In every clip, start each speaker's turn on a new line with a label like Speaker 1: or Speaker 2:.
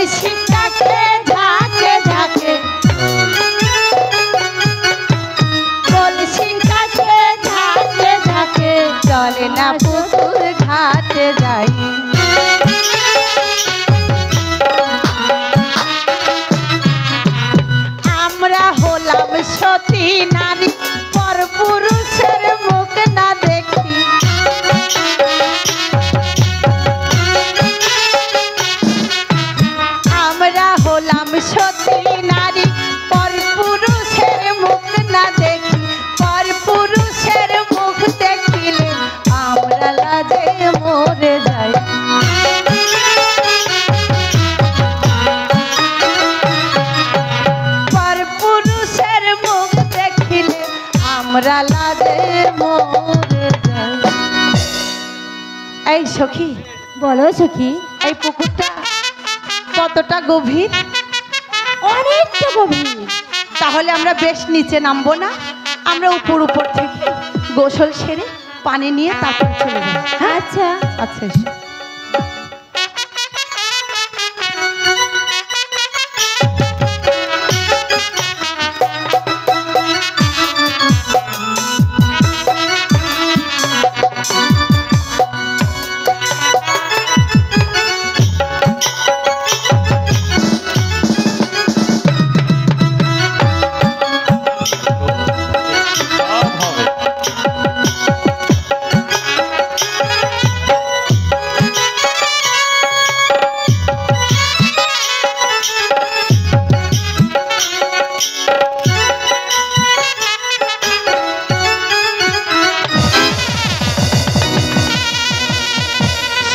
Speaker 1: কলসিটাকে ঝাঁকে ঝাঁকে কলসিটাকে ঝাঁকে ঝাঁকে চলে না পুকুর ঘাটে যাই আমরা হলাম সতী নারী পর পুরুষের মুখ না দেখি আমরা হলাম সতী নারী পর পুরুষের মুখ না দেখি পর পুরুষের মুখ দেখিলে আমরা লাজে মরে যাই পর পুরুষের মুখ দেখিলে আমরা লাজে মরে যাই। এই সখী
Speaker 2: বলো সখী।
Speaker 1: এই পুকুরটা কতটা গভীর?
Speaker 2: অনেকটা গভীর।
Speaker 1: তাহলে আমরা বেশ নিচে নামবো না, আমরা উপর উপর থেকে গোসল সেরে পানি নিয়ে তারপর চলে যাবো।
Speaker 2: আচ্ছা
Speaker 1: আচ্ছা এসো।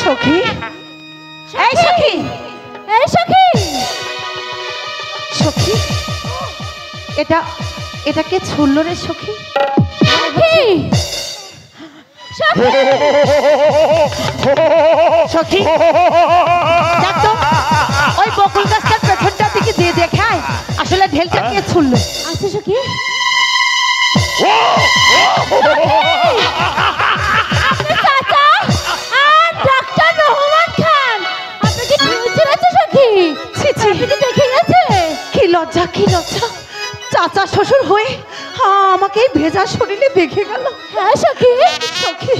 Speaker 1: সখী, এই সখী,
Speaker 2: এই সখী,
Speaker 1: সখী, এটা কে ছুড়ল রে সখী?
Speaker 2: সখী,
Speaker 1: সখী দেখ তো ওই বকুল গাছটার পেছনটার দিকে দিয়ে দেখায় আসলে ঢেলটা কে ছুড়ল।
Speaker 2: আচ্ছা সখী।
Speaker 1: কি লজ্জা কি লজ্জা, চাচা শ্বশুর হয়ে আমাকে ভেজা শরীরে দেখে গেল।
Speaker 2: হ্যাঁ সখী।
Speaker 1: সখী,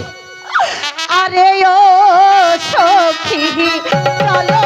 Speaker 1: আরে ও সখী চলো